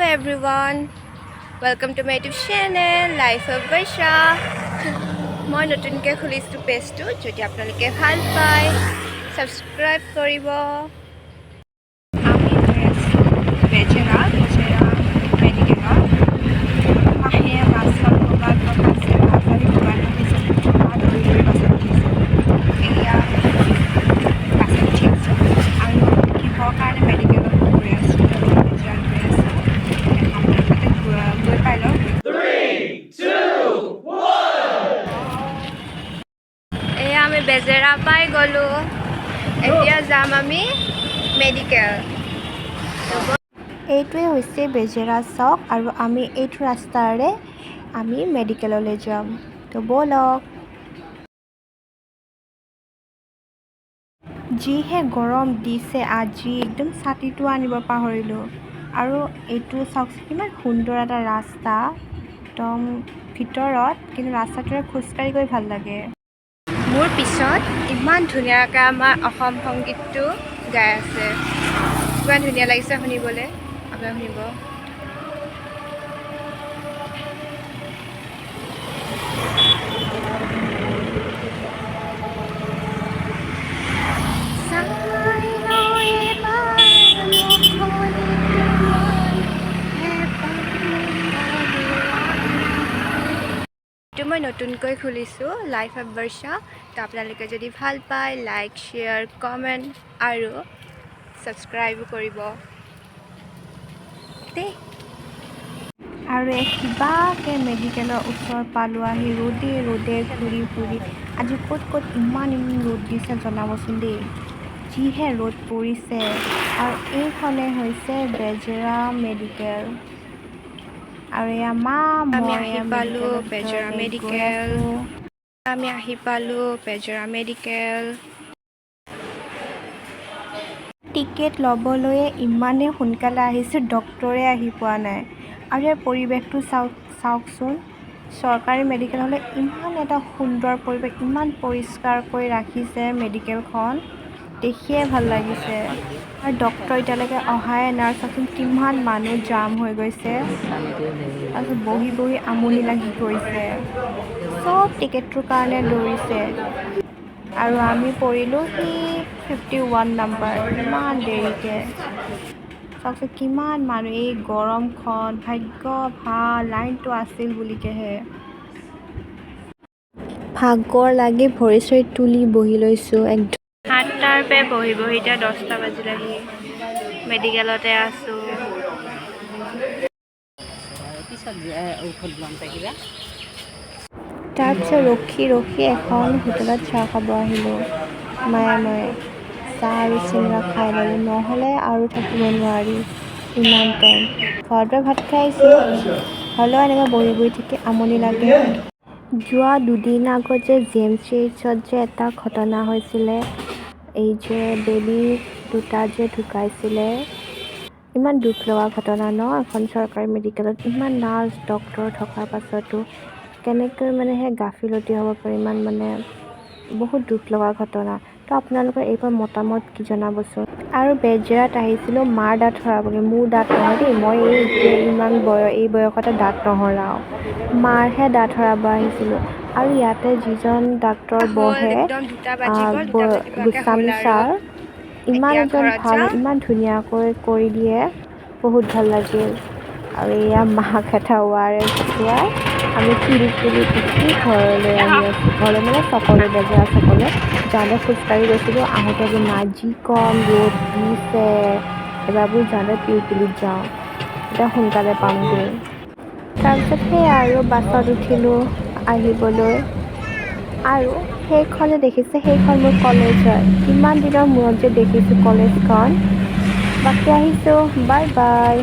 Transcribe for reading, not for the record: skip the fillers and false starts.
everyone, welcome to my YouTube channel Life of Varsha. মই নতুনকৈ খুলিছোঁ পেজটো, যদি আপোনালোকে ভাল পায় সাবস্ক্ৰাইব কৰিব। আমি গৈ আছোঁ বেজেৰা মেডিকেলত। মাহে বাছত ক'ৰবাত আছে ভালপালি ক'ৰবাত আহিছে দৌৰি বাছত উঠিছোঁ। এয়া বাছত উঠি আছোঁ আৰু কিহৰ কাৰণে মেডিকেলত গৈ আছোঁ, বেজেৰাত গৈ আছোঁ। আপোনালোকে গৈ পাই লওক। 3, 2, 1. এয়া আমি বেজেৰা পাই গ'লোঁ, এতিয়া যাম আমি মেডিকেল। এইটোৱে হৈছে বেজেৰা চক আৰু আমি এইটো ৰাস্তাৰে আমি মেডিকেললৈ যাম। তো ব'লক। যিহে গৰম দিছে আজি, একদম ছাতিটো আনিব পাহৰিলোঁ। আৰু এইটো চাওকচোন কিমান সুন্দৰ এটা ৰাস্তা, একদম ভিতৰত, কিন্তু ৰাস্তাটোৰে খোজকাঢ়ি গৈ ভাল লাগে। মোৰ পিছত ইমান ধুনীয়াকৈ আমাৰ অসম সংগীতটো গাই আছে, কিমান ধুনীয়া লাগিছে শুনিবলৈ। আপোনালোকে শুনিব। এইটো মই নতুনকৈ খুলিছোঁ লাইফ অফ বৰ্ষা। তো আপোনালোকে যদি ভাল পায় লাইক, শ্বেয়াৰ, কমেণ্ট আৰু ছাবস্ক্ৰাইবো কৰিব দেই। আৰু কিবাকৈ মেডিকেলৰ ওচৰ পালোঁ আহি, ৰ'দে ঘূৰি ফুৰি। আজি ক'ত ইমান ৰ'দ দিছে জনাবচোন দেই, যিহে ৰ'দ পৰিছে। আৰু এইখনে হৈছে বেজেৰা মেডিকেল। আৰু এয়া আমি আহি পালোঁ বেজেৰা মেডিকেল। টিকেট ল'বলৈয়ে ইমানেই সোনকালে আহিছোঁ, ডক্তৰে আহি পোৱা নাই। আৰু ইয়াৰ পৰিৱেশটো চাওকচোন, চৰকাৰী মেডিকেল হ'লে ইমান এটা সুন্দৰ পৰিৱেশ, ইমান পৰিষ্কাৰকৈ ৰাখিছে মেডিকেলখন, দেখিয়ে ভাল লাগিছে। আৰু ডক্তৰ এতিয়ালৈকে অহাই নাই। চাওকচোন কিমান মানুহ জাম হৈ গৈছে, তাৰপিছত বহি আমনি লাগি গৈছে, চব টিকেটটোৰ কাৰণে দৌৰিছে। আৰু আমি পৰিলোঁ 51 নম্বৰ, ইমান দেৰিকৈ। চাওকচোন কিমান মানুহ, এই গৰমখন, ভাগ্য ভাল লাইনটো আছিল বুলিকেহে। ভাগৰ লাগি ভৰি চৰি তুলি বহি লৈছোঁ একদম। 7টাৰ পৰা বহি এতিয়া 10টা বাজিলেহি, মেডিকেলতে আছোঁ। তাৰপিছত ৰখি এখন হোটেলত চাহ খাব আহিলোঁ। মই চাহ আৰু চিঙৰা খাই ল'লোঁ, নহ'লে আৰু থাকিব নোৱাৰি ইমান টাইম। ঘৰতে ভাত খাই আহিছোঁ, হ'লেও এনেকৈ বহি থাকি আমনি লাগে। যোৱা 2 দিন আগত যে GMCH যে এটা ঘটনা হৈছিলে, এই যে বেবী 2টা যে ঢুকাইছিলে, ইমান দুখ লগা ঘটনা ন। এখন চৰকাৰী মেডিকেলত ইমান নাৰ্ছ ডক্তৰ থকাৰ পাছতো কেনেকৈ সেই গাফিলতি হ'ব পাৰে, ইমান বহুত দুখ লগা ঘটনা। তো আপোনালোকৰ এইবোৰ মতামত কি জনাবচোন। আৰু বেজেৰাত আহিছিলোঁ মাৰ দাঁত সৰাবলৈ, মোৰ দাঁত নহয় দেই, মই এই বয়সতে দাঁত নহৰাওঁ, মাৰহে দাঁত সৰাব আহিছিলোঁ। আৰু ইয়াতে যিজন ডাক্তৰ বহে, গোস্বামী ছাৰ, ইমান এজন ভাল, ইমান ধুনীয়াকৈ কৰি দিয়ে, বহুত ভাল লাগিল। আৰু এয়া মাক এটা ORS খুৱাই আমি তুলি উঠি ঘৰলৈ আহি আছোঁ। ঘৰলৈ চকলৈ, বেজেৰা চকলৈ যাওঁতে খোজকাঢ়ি গৈছিলোঁ, আহোঁতে নাই, যি কম ৰ'দ দিছে। এবাৰবোৰ যাওঁতে পিলপিলিত যাওঁ, এতিয়া সোনকালে পামগৈ। তাৰপিছত সেয়া আৰু বাছত উঠিলোঁ আহিবলৈ। আৰু সেইখন যে দেখিছে, সেইখন মোৰ কলেজ হয়। কিমান দিনৰ মূৰত যে দেখিছোঁ কলেজখন। বাকী আহিছোঁ, বাই বাই।